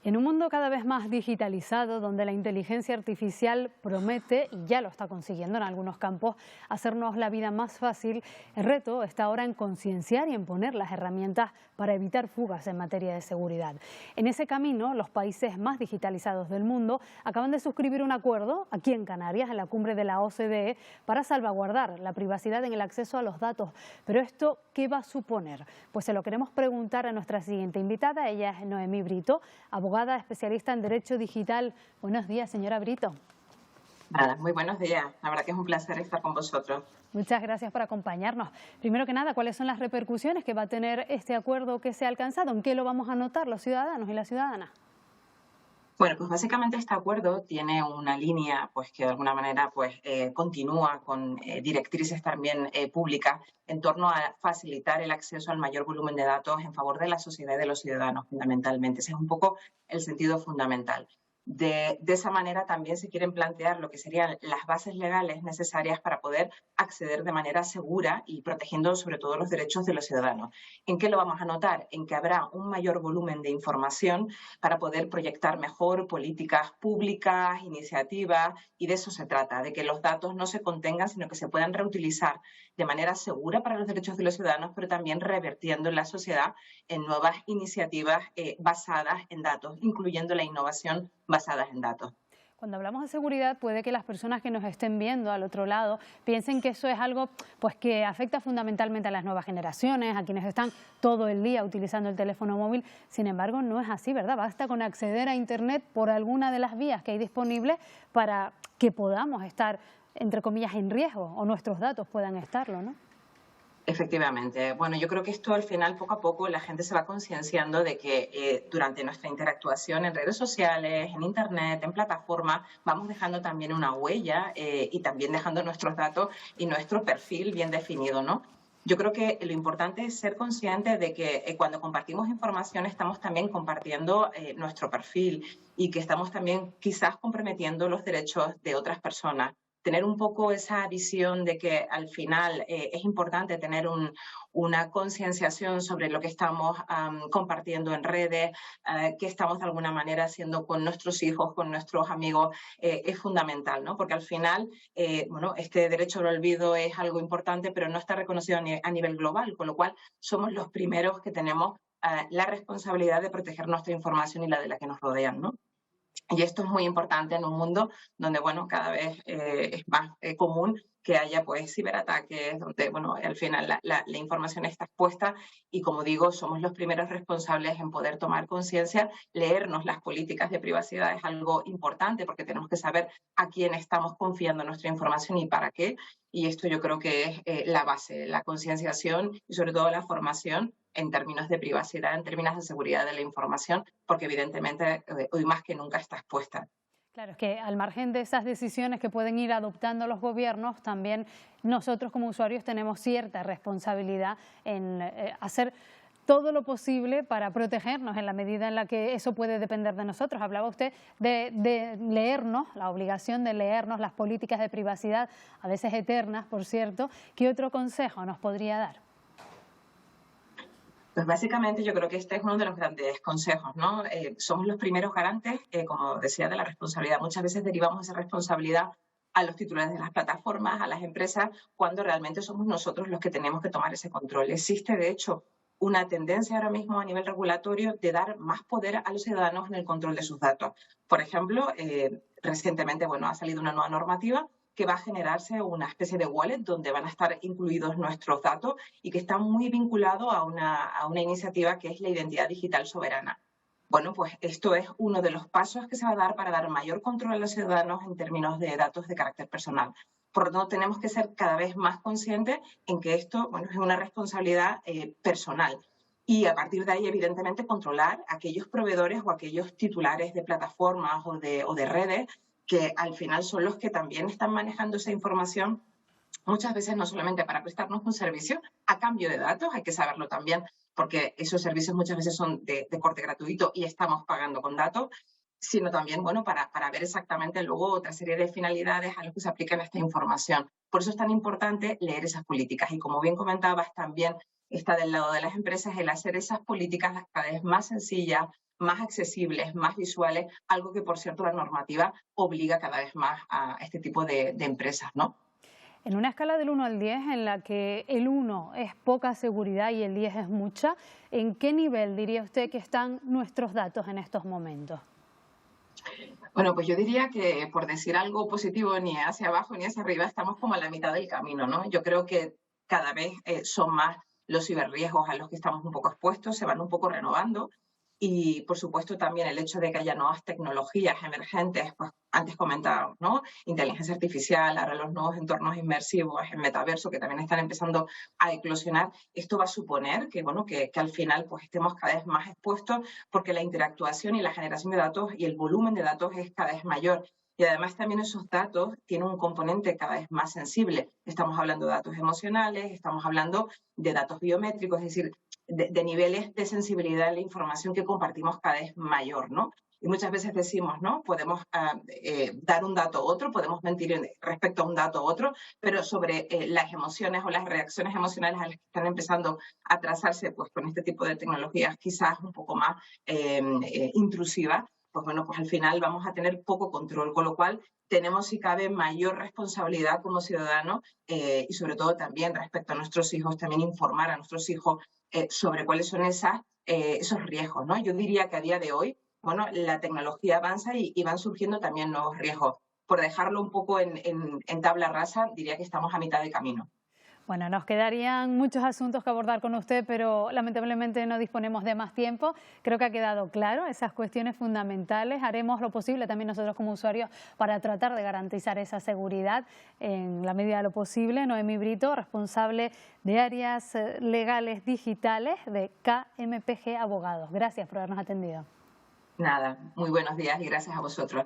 En un mundo cada vez más digitalizado, donde la inteligencia artificial promete, y ya lo está consiguiendo en algunos campos, hacernos la vida más fácil, el reto está ahora en concienciar y en poner las herramientas para evitar fugas en materia de seguridad. En ese camino, los países más digitalizados del mundo acaban de suscribir un acuerdo aquí en Canarias, en la cumbre de la OCDE, para salvaguardar la privacidad en el acceso a los datos. Pero esto, ¿qué va a suponer? Pues se lo queremos preguntar a nuestra siguiente invitada. Ella es Noemí Brito, abogada especialista en Derecho Digital. Buenos días, señora Brito. Nada, muy buenos días. La verdad que es un placer estar con vosotros. Muchas gracias por acompañarnos. Primero que nada, ¿cuáles son las repercusiones que va a tener este acuerdo que se ha alcanzado? ¿En qué lo vamos a notar los ciudadanos y las ciudadanas? Bueno, pues básicamente este acuerdo tiene una línea pues que de alguna manera continúa con directrices también públicas en torno a facilitar el acceso al mayor volumen de datos en favor de la sociedad y de los ciudadanos, fundamentalmente. Ese es un poco el sentido fundamental. De esa manera también se quieren plantear lo que serían las bases legales necesarias para poder acceder de manera segura y protegiendo sobre todo los derechos de los ciudadanos. ¿En qué lo vamos a notar? En que habrá un mayor volumen de información para poder proyectar mejor políticas públicas, iniciativas, y de eso se trata, de que los datos no se contengan, sino que se puedan reutilizar de manera segura para los derechos de los ciudadanos, pero también revertiendo en la sociedad en nuevas iniciativas basadas en datos, incluyendo la innovación basada en datos. Cuando hablamos de seguridad, puede que las personas que nos estén viendo al otro lado piensen que eso es algo pues, que afecta fundamentalmente a las nuevas generaciones, a quienes están todo el día utilizando el teléfono móvil. Sin embargo, no es así, ¿verdad? Basta con acceder a Internet por alguna de las vías que hay disponibles para que podamos estar, entre comillas, en riesgo o nuestros datos puedan estarlo, ¿no? Efectivamente. Bueno, yo creo que esto al final, poco a poco, la gente se va concienciando de que durante nuestra interactuación en redes sociales, en Internet, en plataformas, vamos dejando también una huella y también dejando nuestros datos y nuestro perfil bien definido, ¿no? Yo creo que lo importante es ser conscientes de que cuando compartimos información estamos también compartiendo nuestro perfil y que estamos también quizás comprometiendo los derechos de otras personas. Tener un poco esa visión de que al final es importante tener una concienciación sobre lo que estamos compartiendo en redes, qué estamos de alguna manera haciendo con nuestros hijos, con nuestros amigos, es fundamental, ¿no? Porque al final, bueno, este derecho al olvido es algo importante, pero no está reconocido a nivel global, con lo cual somos los primeros que tenemos la responsabilidad de proteger nuestra información y la de la que nos rodean, ¿no? Y esto es muy importante en un mundo donde, bueno, cada vez es más común que haya pues ciberataques, donde, bueno, al final la información está expuesta y, como digo, somos los primeros responsables en poder tomar conciencia. Leernos las políticas de privacidad es algo importante porque tenemos que saber a quién estamos confiando nuestra información y para qué. Y esto yo creo que es la base, la concienciación y sobre todo la formación en términos de privacidad, en términos de seguridad de la información, porque evidentemente hoy más que nunca está expuesta. Claro, es que al margen de esas decisiones que pueden ir adoptando los gobiernos, también nosotros como usuarios tenemos cierta responsabilidad en hacer todo lo posible para protegernos en la medida en la que eso puede depender de nosotros. Hablaba usted de leernos, la obligación de leernos las políticas de privacidad, a veces eternas, por cierto. ¿Qué otro consejo nos podría dar? Pues básicamente yo creo que este es uno de los grandes consejos, ¿no? Somos los primeros garantes, como decía, de la responsabilidad. Muchas veces derivamos esa responsabilidad a los titulares de las plataformas, a las empresas, cuando realmente somos nosotros los que tenemos que tomar ese control. Existe, de hecho, una tendencia ahora mismo a nivel regulatorio de dar más poder a los ciudadanos en el control de sus datos. Por ejemplo, recientemente, bueno, ha salido una nueva normativa que va a generarse una especie de wallet donde van a estar incluidos nuestros datos y que está muy vinculado a una iniciativa que es la identidad digital soberana. Bueno, pues esto es uno de los pasos que se va a dar para dar mayor control a los ciudadanos en términos de datos de carácter personal. Por lo tanto, tenemos que ser cada vez más conscientes en que esto, bueno, es una responsabilidad personal. Y a partir de ahí, evidentemente, controlar aquellos proveedores o aquellos titulares de plataformas o de redes que al final son los que también están manejando esa información, muchas veces no solamente para prestarnos un servicio a cambio de datos, hay que saberlo también, porque esos servicios muchas veces son de corte gratuito y estamos pagando con datos, sino también, bueno, para ver exactamente luego otra serie de finalidades a las que se aplica esta información. Por eso es tan importante leer esas políticas y, como bien comentabas, también está del lado de las empresas el hacer esas políticas cada vez más sencillas, más accesibles, más visuales, algo que, por cierto, la normativa obliga cada vez más a este tipo de empresas, ¿no? En una escala del 1 al 10, en la que el 1 es poca seguridad y el 10 es mucha, ¿en qué nivel diría usted que están nuestros datos en estos momentos? Bueno, pues yo diría que, por decir algo positivo, ni hacia abajo ni hacia arriba, estamos como a la mitad del camino, ¿no? Yo creo que cada vez son más los ciberriesgos a los que estamos un poco expuestos, se van un poco renovando. Y, por supuesto, también el hecho de que haya nuevas tecnologías emergentes, pues antes comentábamos, ¿no? Inteligencia artificial, ahora los nuevos entornos inmersivos, el metaverso, que también están empezando a eclosionar. Esto va a suponer que, bueno, que al final pues estemos cada vez más expuestos, porque la interactuación y la generación de datos y el volumen de datos es cada vez mayor. Y además también esos datos tienen un componente cada vez más sensible. Estamos hablando de datos emocionales, estamos hablando de datos biométricos, es decir, de niveles de sensibilidad de la información que compartimos cada vez mayor, ¿no? Y muchas veces decimos, ¿no? Podemos dar un dato a otro, podemos mentir respecto a un dato a otro, pero sobre las emociones o las reacciones emocionales a las que están empezando a trazarse, pues con este tipo de tecnologías quizás un poco más intrusivas, pues bueno, pues al final vamos a tener poco control, con lo cual tenemos, si cabe, mayor responsabilidad como ciudadanos y sobre todo también respecto a nuestros hijos, también informar a nuestros hijos sobre cuáles son esos riesgos, ¿no? Yo diría que a día de hoy, bueno, la tecnología avanza y van surgiendo también nuevos riesgos. Por dejarlo un poco en tabla rasa, diría que estamos a mitad de camino. Bueno, nos quedarían muchos asuntos que abordar con usted, pero lamentablemente no disponemos de más tiempo. Creo que ha quedado claro esas cuestiones fundamentales. Haremos lo posible también nosotros como usuarios para tratar de garantizar esa seguridad en la medida de lo posible. Noemí Brito, responsable de áreas legales digitales de KMPG Abogados. Gracias por habernos atendido. Nada, muy buenos días y gracias a vosotros.